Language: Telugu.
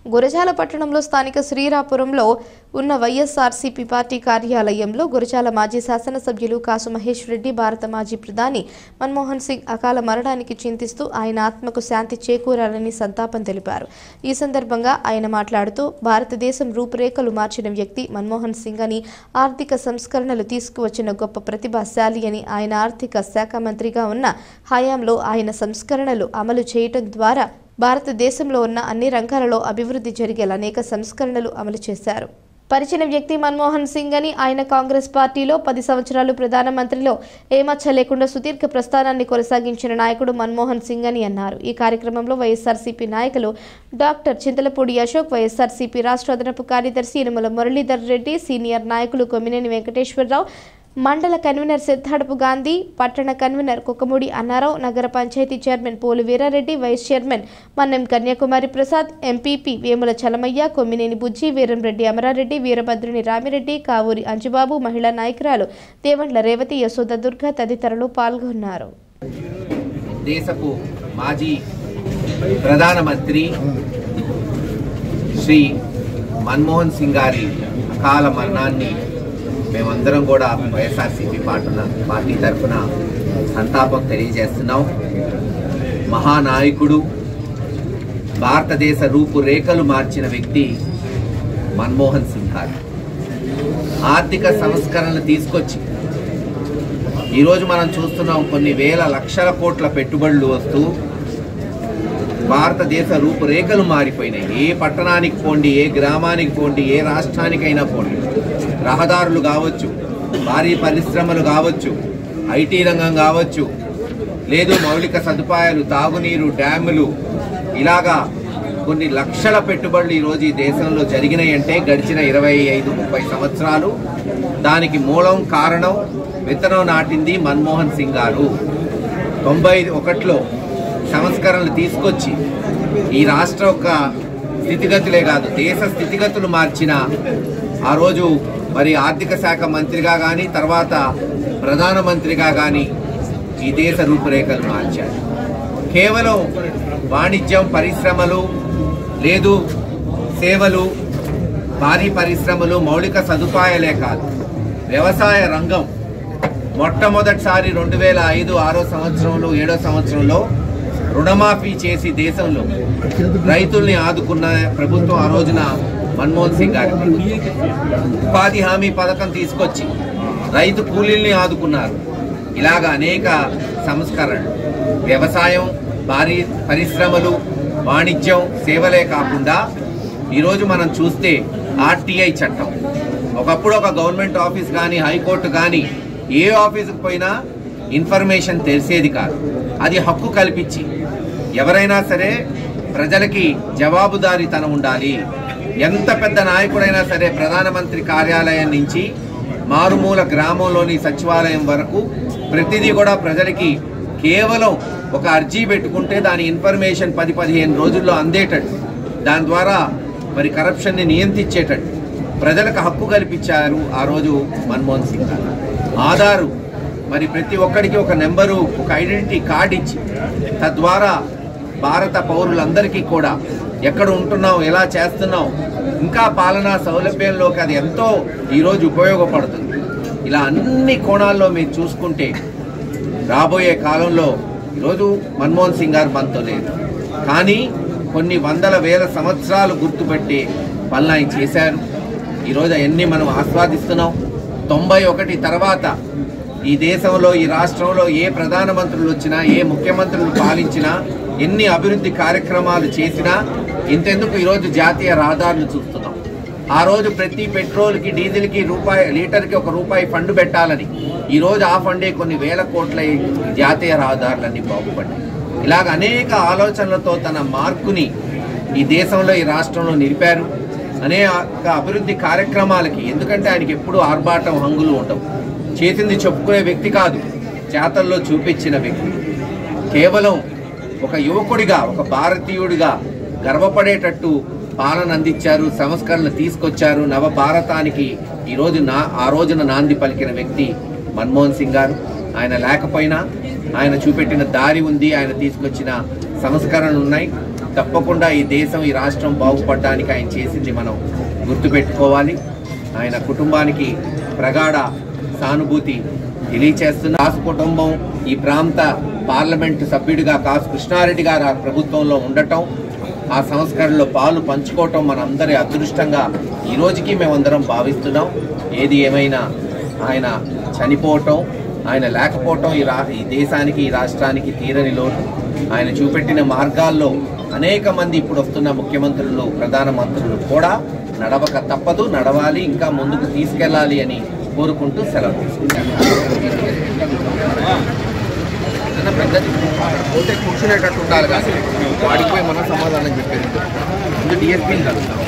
గురజాల పట్టణంలో స్థానిక శ్రీరాపురంలో ఉన్న వైఎస్ఆర్సీపీ పార్టీ కార్యాలయంలో గురజాల మాజీ శాసనసభ్యులు కాసు మహేష్ రెడ్డి భారత మాజీ ప్రధాని మన్మోహన్ సింగ్ అకాల మరణానికి చింతిస్తూ ఆయన ఆత్మకు శాంతి చేకూరాలని సంతాపం తెలిపారు. ఈ సందర్భంగా ఆయన మాట్లాడుతూ భారతదేశం రూపురేఖలు మార్చిన వ్యక్తి మన్మోహన్ సింగ్ అని, ఆర్థిక సంస్కరణలు తీసుకువచ్చిన గొప్ప ప్రతిభాశాలి అని, ఆయన ఆర్థిక శాఖ మంత్రిగా ఉన్న హయాంలో ఆయన సంస్కరణలు అమలు చేయడం ద్వారా భారతదేశంలో ఉన్న అన్ని రంగాలలో అభివృద్ధి జరిగేలా అనేక సంస్కరణలు అమలు చేశారు. పరిచిన వ్యక్తి మన్మోహన్ సింగ్ అని, ఆయన కాంగ్రెస్ పార్టీలో 10 సంవత్సరాలు ప్రధానమంత్రిలో ఏమచ్చ లేకుండా సుదీర్ఘ ప్రస్థానాన్ని కొనసాగించిన నాయకుడు మన్మోహన్ సింగ్ అని అన్నారు. ఈ కార్యక్రమంలో వైఎస్ఆర్సీపీ నాయకులు డాక్టర్ చింతలపూడి అశోక్, వైఎస్ఆర్సీపీ రాష్ట్ర అదనపు కార్యదర్శి యనమల మురళీధర్ రెడ్డి, సీనియర్ నాయకులు కొమ్మినేని వెంకటేశ్వరరావు, మండల కన్వీనర్ సిద్ధార్థపు గాంధీ, పట్టణ కన్వీనర్ కుక్కముడి అన్నారావు, నగర panchayat chairman Polu Veerareddy, vice chairman Mannem Kanyakumari Prasad, MPP Vemula Chalamaiah, Kommineni Bujji, Veeramreddy Amarareddy, Veerabhadruni Ramireddy, Kavuri Anjubabu, మహిళా నాయకురాలు దేవండ్ల రేవతి, యశోద దుర్గ తదితరులు పాల్గొన్నారు. దేశపు మాజీ ప్రధానమంత్రి శ్రీ మన్మోహన్ సింగ్ గారి అకాల మరణాన్ని మేమందరం కూడా వైఎస్ఆర్సీపీ పార్టీ తరఫున సంతాపం తెలియజేస్తున్నాం. మహానాయకుడు, భారతదేశ రూపురేఖలు మార్చిన వ్యక్తి మన్మోహన్ సింగ్ గారు ఆర్థిక సంస్కరణలు తీసుకొచ్చి ఈరోజు మనం చూస్తున్నాం కొన్ని వేల లక్షల కోట్ల పెట్టుబడులు వస్తూ భారతదేశ రూపురేఖలు మారిపోయినాయి. ఏ పట్టణానికి పోండి, ఏ గ్రామానికి పోండి, ఏ రాష్ట్రానికైనా పోండి, రహదారులు కావచ్చు, భారీ పరిశ్రమలు కావచ్చు, ఐటీ రంగం కావచ్చు, లేదు మౌలిక సదుపాయాలు, తాగునీరు, డ్యాములు, ఇలాగా కొన్ని లక్షల పెట్టుబడులు ఈరోజు ఈ దేశంలో జరిగినాయి అంటే గడిచిన 25-30 సంవత్సరాలు. దానికి మూలం కారణం విత్తనం నాటింది మన్మోహన్ సింగ్ గారు. 91లో సంస్కరణలు తీసుకొచ్చి ఈ రాష్ట్ర యొక్క స్థితిగతులే కాదు దేశ స్థితిగతులు మార్చిన ఆ రోజు మరి ఆర్థిక శాఖ మంత్రిగా కానీ తర్వాత ప్రధానమంత్రిగా కానీ ఈ దేశ రూపురేఖలు మార్చారు. కేవలం వాణిజ్యం, పరిశ్రమలు, లేదు సేవలు, భారీ పరిశ్రమలు, మౌలిక సదుపాయాలే కాదు, వ్యవసాయ రంగం మొట్టమొదటిసారి 2005-6 సంవత్సరంలో 7వ సంవత్సరంలో రుణమాఫీ చేసి దేశంలో రైతుల్ని ఆదుకున్న ప్రభుత్వం ఆ రోజున మన్మోహన్ సింగ్ గారి ఉపాధి హామీ పథకం తీసుకొచ్చి రైతు కూలీల్ని ఆదుకున్నారు. ఇలాగ అనేక సంస్కరణలు, వ్యవసాయం, భారీ పరిశ్రమలు, వాణిజ్యం, సేవలే కాకుండా ఈరోజు మనం చూస్తే ఆర్టీఐ చట్టం, ఒకప్పుడు ఒక గవర్నమెంట్ ఆఫీస్ కానీ హైకోర్టు కానీ ఏ ఆఫీసుకు పోయినా ఇన్ఫర్మేషన్ తెలిసేది కాదు. అది హక్కు కల్పించి ఎవరైనా సరే ప్రజలకి జవాబుదారీతనం ఉండాలి. ఎంత పెద్ద నాయకుడైనా సరే ప్రధానమంత్రి కార్యాలయం నుంచి మారుమూల గ్రామంలోని సచివాలయం వరకు ప్రతిదీ కూడా ప్రజలకి కేవలం ఒక అర్జీ పెట్టుకుంటే దాని ఇన్ఫర్మేషన్ 10-15 రోజుల్లో అందేటట్టు, దాని ద్వారా మరి కరప్షన్ని నియంత్రించేటట్టు ప్రజలకు హక్కు కల్పించారు ఆ రోజు మన్మోహన్ సింగ్ గారు. ఆధారు మరి ప్రతి ఒక్కరికి ఒక నెంబరు, ఒక ఐడెంటిటీ కార్డు ఇచ్చి తద్వారా భారత పౌరులందరికీ కూడా ఎక్కడ ఉంటున్నాం, ఎలా చేస్తున్నాం, ఇంకా పాలనా సౌలభ్యంలోకి అది ఎంతో ఈరోజు ఉపయోగపడుతుంది. ఇలా అన్ని కోణాల్లో మీరు చూసుకుంటే రాబోయే కాలంలో ఈరోజు మన్మోహన్ సింగ్ గారు మనతో లేదు, కానీ కొన్ని వందల వేల సంవత్సరాలు గుర్తుపెట్టే పనులు ఆయన చేశారు. ఈరోజు అవన్నీ మనం ఆస్వాదిస్తున్నాం. 91 తర్వాత ఈ దేశంలో, ఈ రాష్ట్రంలో ఏ ప్రధానమంత్రులు వచ్చినా, ఏ ముఖ్యమంత్రులు పాలించినా, ఎన్ని అభివృద్ధి కార్యక్రమాలు చేసినా ఇంతెందుకు ఈరోజు జాతీయ రహదారులు చూస్తున్నాం. ఆ రోజు ప్రతి పెట్రోల్కి, డీజిల్కి లీటర్కి ₹1 ఫండ్ పెట్టాలని ఈరోజు ఆ ఫండే కొన్ని వేల కోట్ల జాతీయ రహదారులన్నీ బాగుపడ్డాయి. ఇలాగ అనేక ఆలోచనలతో తన మార్కుని ఈ దేశంలో, ఈ రాష్ట్రంలో నిలిపారు. అనేక అభివృద్ధి కార్యక్రమాలకి, ఎందుకంటే ఆయనకి ఎప్పుడూ ఆర్భాటం, హంగులు ఉండవు. చేసింది చెప్పుకునే వ్యక్తి కాదు, చేతల్లో చూపించిన వ్యక్తి. కేవలం ఒక యువకుడిగా, ఒక భారతీయుడిగా గర్వపడేటట్టు పాలన అందించారు, సంస్కరణలు తీసుకొచ్చారు. నవ భారతానికి ఈరోజు ఆ రోజున నాంది పలికిన వ్యక్తి మన్మోహన్ సింగ్ గారు. ఆయన లేకపోయినా ఆయన చూపెట్టిన దారి ఉంది, ఆయన తీసుకొచ్చిన సంస్కరణలు ఉన్నాయి. తప్పకుండా ఈ దేశం ఈ రాష్ట్రం బాగుపడడానికి ఆయన చేసింది మనం గుర్తుపెట్టుకోవాలి. ఆయన కుటుంబానికి ప్రగాఢ సానుభూతి తెలియచేస్తున్న కాసు కుటుంబం ఈ ప్రాంత పార్లమెంటు సభ్యుడిగా కాసు కృష్ణారెడ్డి గారు ఆ ప్రభుత్వంలో ఉండటం, ఆ సంస్కరణలో పాలు పంచుకోవటం మనందరి అదృష్టంగా ఈ రోజుకి మేమందరం భావిస్తున్నాం. ఏది ఏమైనా ఆయన చనిపోవటం, ఆయన లేకపోవటం ఈ దేశానికి ఈ రాష్ట్రానికి తీరని లోటు. ఆయన చూపెట్టిన మార్గాల్లో అనేక మంది ఇప్పుడు వస్తున్న ముఖ్యమంత్రులు ప్రధానమంత్రులు కూడా నడవక తప్పదు, నడవాలి, ఇంకా ముందుకు తీసుకెళ్లాలి అని కోరుకుంటూ సెలవు తీసుకుంటాను. పెద్దది పోతే కూర్చునేటట్టు ఉండాలి కానీ వాడికి పోయి మనం సమాధానం చెప్పేది ముందు డిఎస్పీని కలుగుతాం.